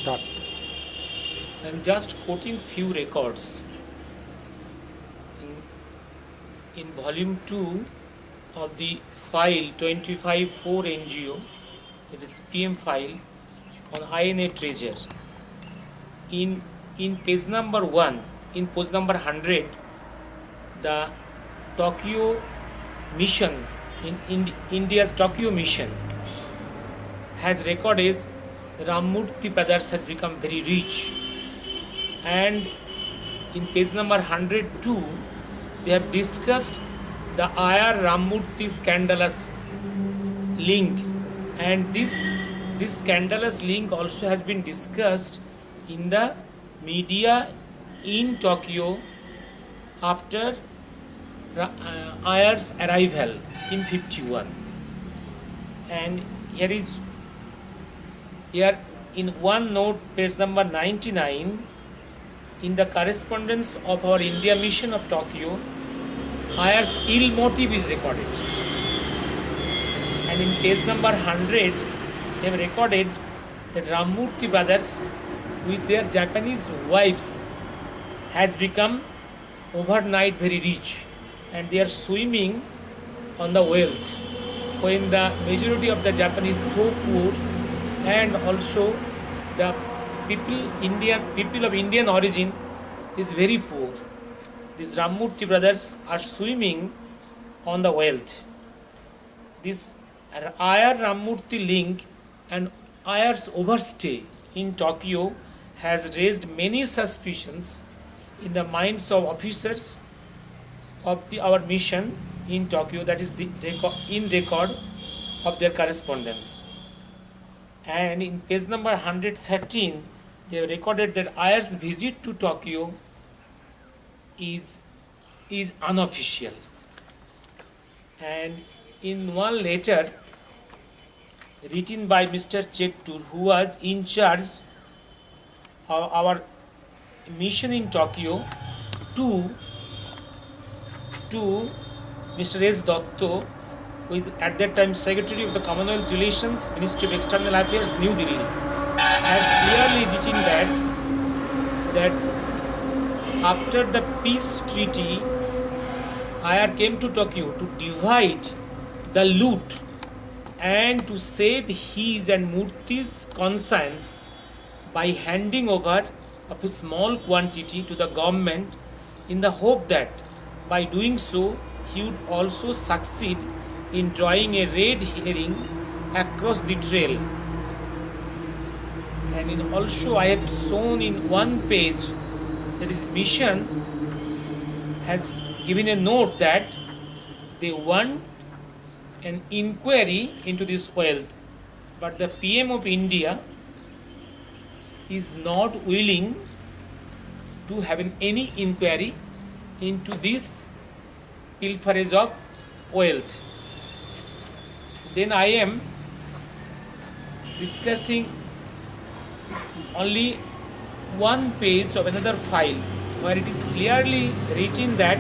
Start. I am just quoting few records. In volume 2 of the file 25.4 NGO, it is PM file on INA treasure. In page number 1, in page number 100, the Tokyo mission, in India's Tokyo mission has recorded Ramurthy brothers has become very rich, and in page number 102 they have discussed the IR Ramurthy scandalous link, and this scandalous link also has been discussed in the media in Tokyo after IR's arrival in 51. And here in one note, page number 99, in the correspondence of our India mission of Tokyo, IR's ill motive is recorded. And in page number 100, they have recorded that Ramurthy brothers with their Japanese wives has become overnight very rich, and they are swimming on the wealth, when the majority of the Japanese so poor, and also the people of Indian origin is very poor. These Ramurthy brothers are swimming on the wealth. This IR Ramurthy link and IR's overstay in Tokyo has raised many suspicions in the minds of officers of our mission in Tokyo, that is the record of their correspondence. And in page number 113, they have recorded that IR's visit to Tokyo is unofficial. And in one letter written by Mr. Chettur, who was in charge of our mission in Tokyo, to Mr. S. Dotto, with at that time Secretary of the Commonwealth Relations, Ministry of External Affairs, New Delhi, has clearly written that after the peace treaty, IR came to Tokyo to divide the loot and to save his and Murthy's conscience by handing over of a small quantity to the government, in the hope that by doing so he would also succeed in drawing a red herring across the trail. And also I have shown in one page that his mission has given a note that they want an inquiry into this wealth, but the PM of India is not willing to have any inquiry into this pilferage of wealth. Then I am discussing only one page of another file where it is clearly written that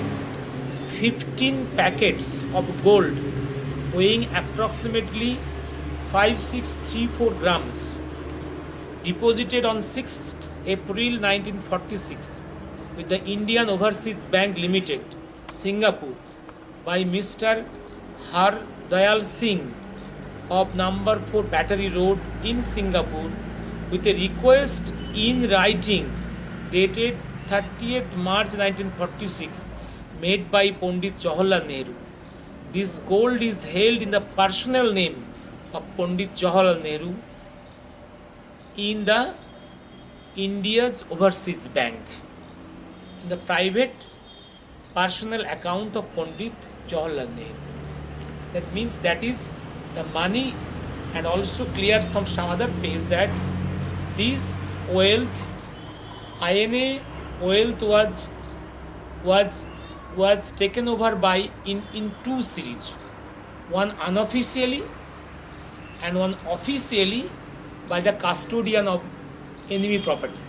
15 packets of gold weighing approximately 5634 grams deposited on 6th April 1946 with the Indian Overseas Bank Limited, Singapore, by Mr. Har Dayal Singh of number 4 Battery Road in Singapore, with a request in writing dated 30th March 1946 made by Pandit Jawaharlal Nehru. This gold is held in the personal name of Pandit Jawaharlal Nehru in the India's Overseas Bank, in the private personal account of Pandit Jawaharlal Nehru. That means that is the money, and also clear from some other page that this wealth, INA wealth was taken over by in two series, one unofficially and one officially by the custodian of enemy property,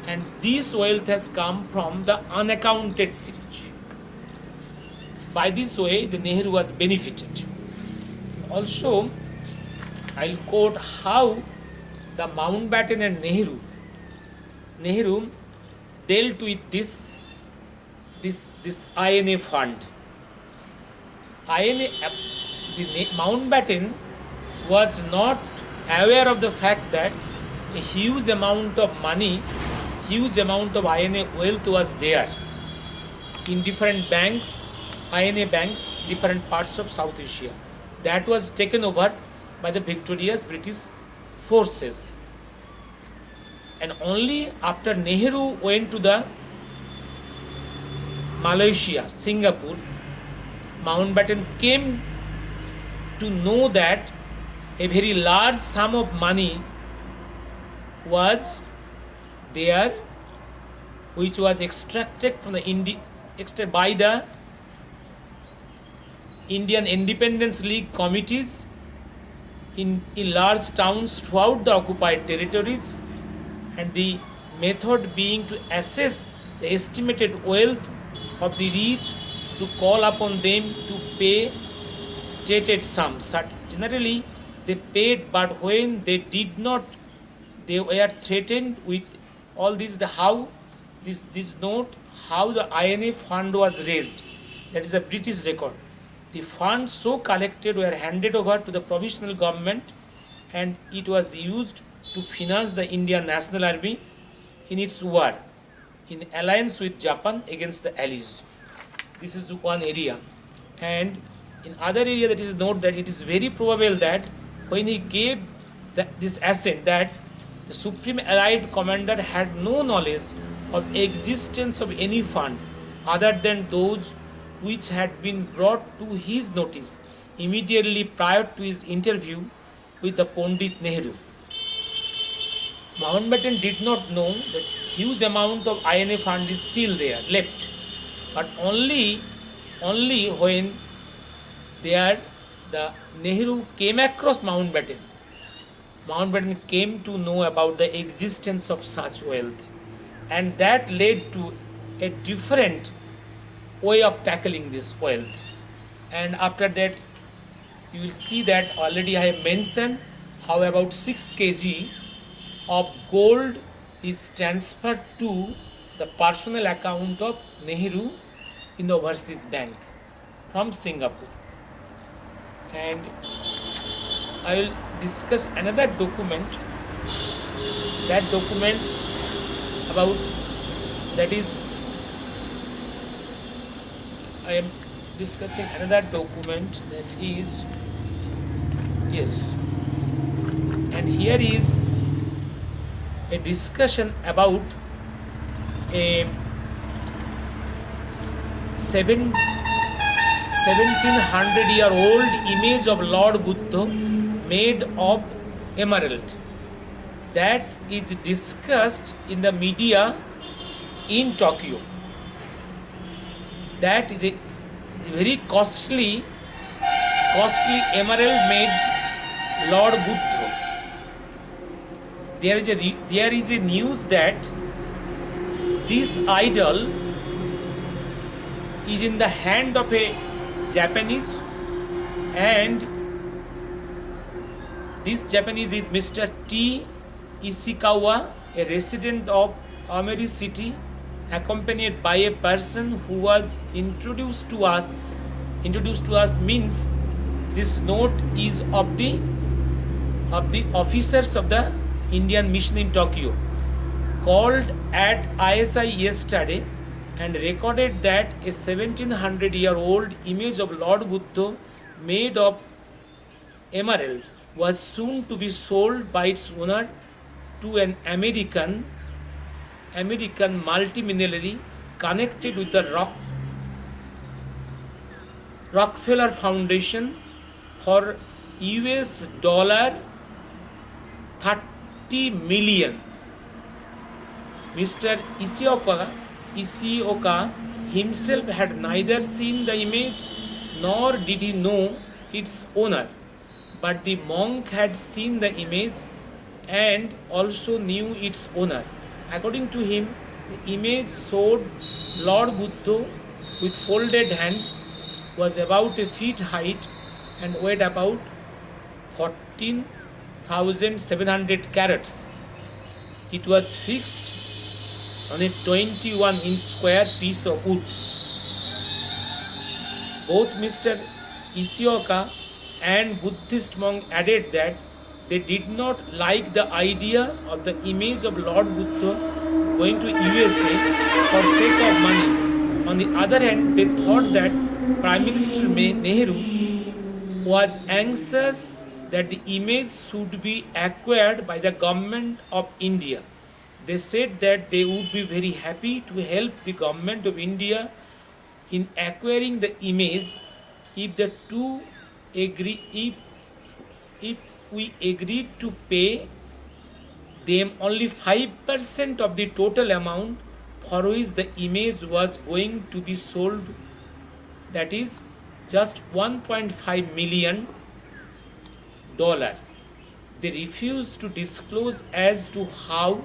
and this wealth has come from the unaccounted series. By this way the Nehru was benefited. Also I'll quote how the Mountbatten and Nehru dealt with this INA fund. Mountbatten was not aware of the fact that a huge amount of money, huge amount of INA wealth was there in different banks, INA banks, different parts of South Asia. That was taken over by the victorious British forces. And only after Nehru went to the Malaysia, Singapore, Mountbatten came to know that a very large sum of money was there, which was extracted from by the Indian Independence League committees in large towns throughout the occupied territories, and the method being to assess the estimated wealth of the rich, to call upon them to pay stated sums. Generally, they paid, but when they did not, they were threatened with all this. How this note, how the INA fund was raised. That is a British record. The funds so collected were handed over to the provisional government, and it was used to finance the Indian National Army in its war in alliance with Japan against the Allies. This is one area. And in other area, that is note that it is very probable that when he gave this assent, that the Supreme Allied Commander had no knowledge of existence of any fund other than those which had been brought to his notice immediately prior to his interview with the Pandit Nehru. Mountbatten did not know that huge amount of INA fund is still there, left. But only when the Nehru came across Mountbatten came to know about the existence of such wealth, and that led to a different way of tackling this wealth. And after that, you will see that already I have mentioned how about 6 kg of gold is transferred to the personal account of Nehru in the overseas bank from Singapore. And I will discuss another document. That document about that is, I am discussing another document that is, yes, and here is a discussion about a 1700-year-old image of Lord Buddha made of emerald. That is discussed in the media in Tokyo. That is a very costly emerald made Lord Buddha. There is a news that this idol is in the hand of a Japanese, and this Japanese is Mr. T. Ishikawa, a resident of Ameri City, accompanied by a person who was introduced to us. Means this note is of the officers of the Indian mission in Tokyo, called at ISI yesterday and recorded that a 1700-year-old image of Lord Buddha made of emerald was soon to be sold by its owner to an American multimillionaire connected with the Rockefeller Foundation for US $30 million. Mr. Ishioka himself had neither seen the image nor did he know its owner, but the monk had seen the image and also knew its owner. According to him, the image showed Lord Buddha with folded hands, was about a feet height and weighed about 14 1,700 carats. It was fixed on a 21-inch square piece of wood. Both Mr. Ishioka and Buddhist monk added that they did not like the idea of the image of Lord Buddha going to USA for sake of money. On the other hand, they thought that Prime Minister Nehru was anxious that the image should be acquired by the government of India. They said that they would be very happy to help the government of India in acquiring the image if the two agree if we agreed to pay them only 5% of the total amount for which the image was going to be sold, that is just $1.5 million. They refused to disclose as to how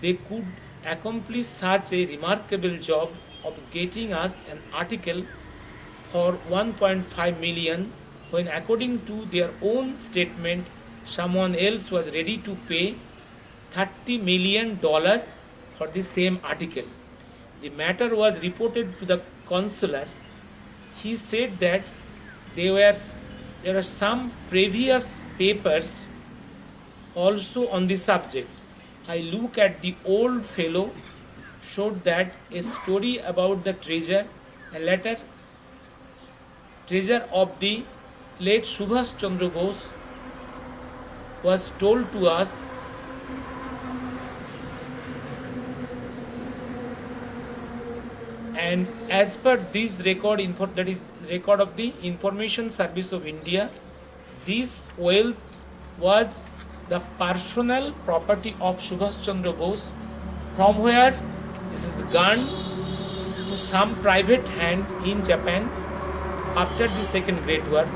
they could accomplish such a remarkable job of getting us an article for 1.5 million when, according to their own statement, someone else was ready to pay $30 million for the same article. The matter was reported to the consular. He said that there were some previous papers also on the subject. I look at the old fellow showed that a story about the treasure of the late Subhash Chandra Bose was told to us, and as per this record, that is record of the Information Service of India, this wealth was the personal property of Subhash Chandra Bose, from where this is gone to some private hand in Japan after the Second Great War,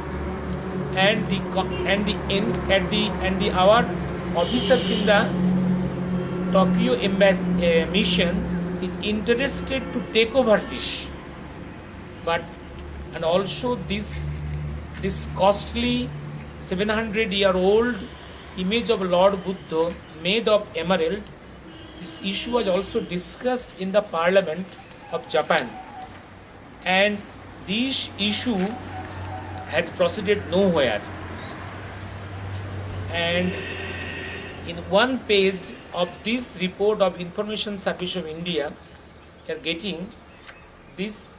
and our officers in the Tokyo mission is interested to take over this, and also this costly 700-year-old image of Lord Buddha made of emerald. This issue was also discussed in the Parliament of Japan, and this issue has proceeded nowhere. And in one page of this report of Information Service of India, you are getting this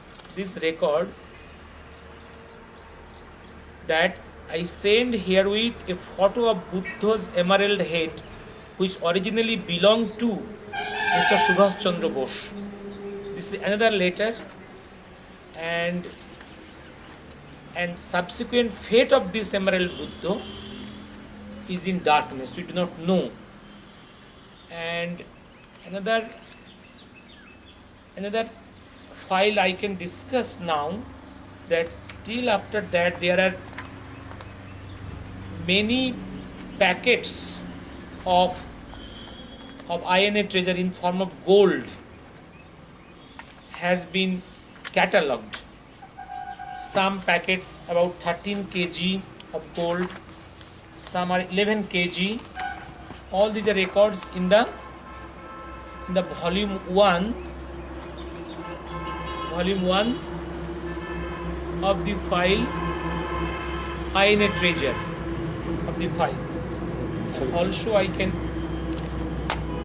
record that I send herewith a photo of Buddha's emerald head, which originally belonged to Mr. Subhash Chandra Bose. This is another letter, and subsequent fate of this emerald Buddha is in darkness. We do not know. And another file I can discuss now, that still after that there are many packets of INA treasure in form of gold has been catalogued. Some packets about 13 kg of gold, some are 11 kg. All these are records in the volume 1 of the file INA treasure of the file. And also I can